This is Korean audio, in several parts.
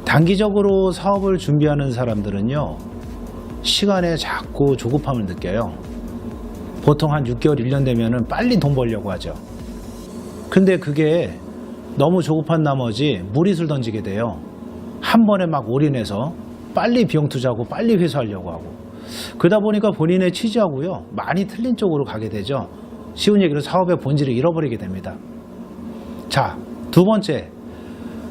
단기적으로 사업을 준비하는 사람들은요, 시간에 자꾸 조급함을 느껴요. 보통 한 6개월, 1년 되면은 빨리 돈 벌려고 하죠. 근데 그게 너무 조급한 나머지 무리수를 던지게 돼요. 한 번에 막 올인해서 빨리 비용 투자하고 빨리 회수하려고 하고, 그러다 보니까 본인의 취지하고요 많이 틀린 쪽으로 가게 되죠. 쉬운 얘기로 사업의 본질을 잃어버리게 됩니다. 자, 두 번째,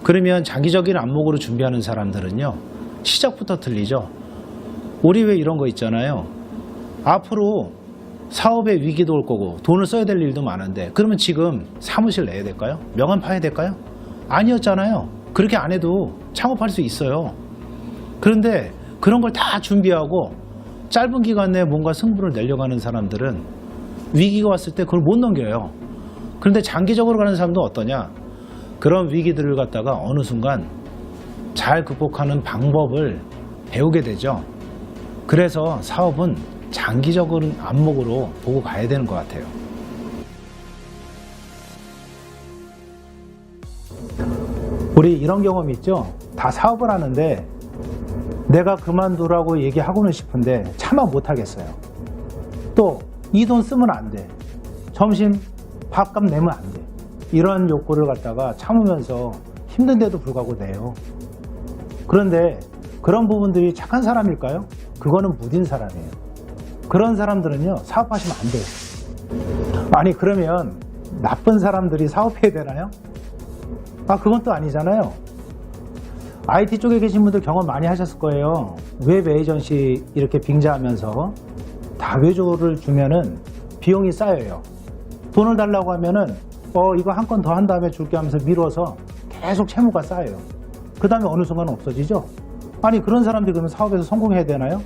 그러면 장기적인 안목으로 준비하는 사람들은요, 시작부터 틀리죠. 우리 왜 이런 거 있잖아요. 앞으로 사업에 위기도 올 거고 돈을 써야 될 일도 많은데, 그러면 지금 사무실 내야 될까요? 명함 파야 될까요? 아니었잖아요. 그렇게 안 해도 창업할 수 있어요. 그런데 그런 걸 다 준비하고 짧은 기간 내에 뭔가 승부를 내려고 하는 사람들은 위기가 왔을 때 그걸 못 넘겨요. 그런데 장기적으로 가는 사람도 어떠냐? 그런 위기들을 갖다가 어느 순간 잘 극복하는 방법을 배우게 되죠. 그래서 사업은 장기적인 안목으로 보고 가야 되는 것 같아요. 우리 이런 경험 있죠? 다 사업을 하는데 내가 그만두라고 얘기하고는 싶은데 차마 못하겠어요. 또 이 돈 쓰면 안 돼. 점심 밥값 내면 안 돼. 이런 욕구를 갖다가 참으면서 힘든데도 불구하고 내요. 그런데 그런 부분들이 착한 사람일까요? 그거는 무딘 사람이에요. 그런 사람들은요, 사업하시면 안 돼요. 아니, 그러면 나쁜 사람들이 사업해야 되나요? 그건 또 아니잖아요. IT 쪽에 계신 분들 경험 많이 하셨을 거예요. 웹 에이전시 이렇게 빙자하면서 다회조를 주면은 비용이 쌓여요. 돈을 달라고 하면은 이거 한 건 더 한 다음에 줄게 하면서 미뤄서 계속 채무가 쌓여요. 그 다음에 어느 순간 없어지죠. 아니, 그런 사람들이 그러면 사업에서 성공해야 되나요?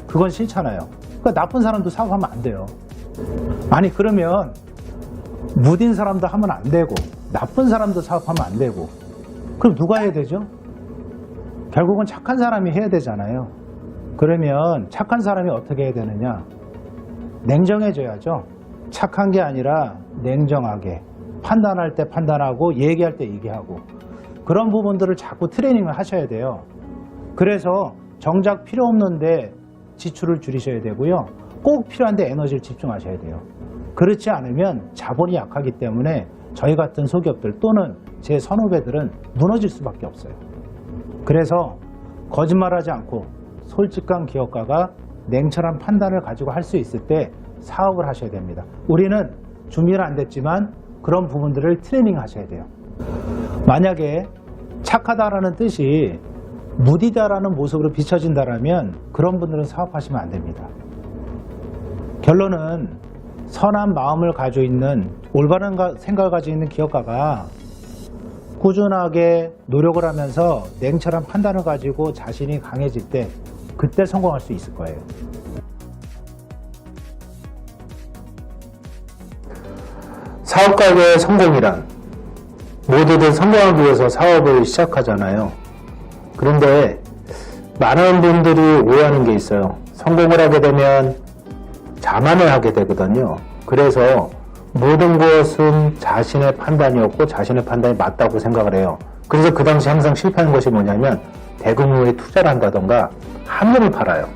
그건 싫잖아요. 그러니까 나쁜 사람도 사업하면 안 돼요. 아니, 그러면 무딘 사람도 하면 안 되고 나쁜 사람도 사업하면 안 되고, 그럼 누가 해야 되죠? 결국은 착한 사람이 해야 되잖아요. 그러면 착한 사람이 어떻게 해야 되느냐? 냉정해져야죠. 착한 게 아니라 냉정하게, 판단할 때 판단하고 얘기할 때 얘기하고, 그런 부분들을 자꾸 트레이닝을 하셔야 돼요. 그래서 정작 필요 없는데 지출을 줄이셔야 되고요. 꼭 필요한데 에너지를 집중하셔야 돼요. 그렇지 않으면 자본이 약하기 때문에 저희 같은 소기업들 또는 제 선후배들은 무너질 수밖에 없어요. 그래서 거짓말하지 않고 솔직한 기업가가 냉철한 판단을 가지고 할 수 있을 때 사업을 하셔야 됩니다. 우리는 준비는 안 됐지만 그런 부분들을 트레이닝 하셔야 돼요. 만약에 착하다라는 뜻이 무디다라는 모습으로 비춰진다라면 그런 분들은 사업하시면 안 됩니다. 결론은 선한 마음을 가지고 있는, 올바른 생각을 가지고 있는 기업가가 꾸준하게 노력을 하면서 냉철한 판단을 가지고 자신이 강해질 때, 그때 성공할 수 있을 거예요. 사업가의 성공이란, 모두들 성공하기 위해서 사업을 시작하잖아요. 그런데 많은 분들이 오해하는 게 있어요. 성공을 하게 되면 자만을 하게 되거든요. 그래서 모든 것은 자신의 판단이었고 자신의 판단이 맞다고 생각을 해요. 그래서 그 당시 항상 실패하는 것이 뭐냐면 대규모의 투자를 한다던가 한물을 팔아요.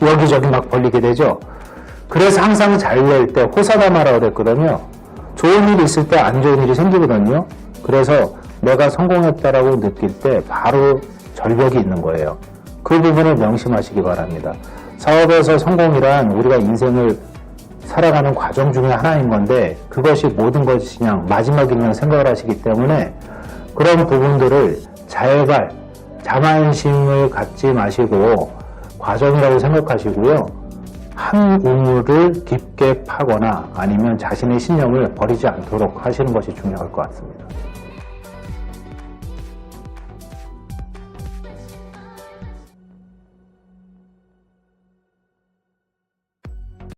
여기저기 막 벌리게 되죠. 그래서 항상 잘 낼 때 호사다마라고 그랬거든요. 좋은 일이 있을 때 안 좋은 일이 생기거든요. 그래서 내가 성공했다라고 느낄 때 바로 절벽이 있는 거예요. 그 부분을 명심하시기 바랍니다. 사업에서 성공이란 우리가 인생을 살아가는 과정 중에 하나인 건데, 그것이 모든 것이 그냥 마지막이라는 생각을 하시기 때문에 그런 부분들을 제발 자만심을 갖지 마시고 과정이라고 생각하시고요. 한 우물을 깊게 파거나 아니면 자신의 신념을 버리지 않도록 하시는 것이 중요할 것 같습니다.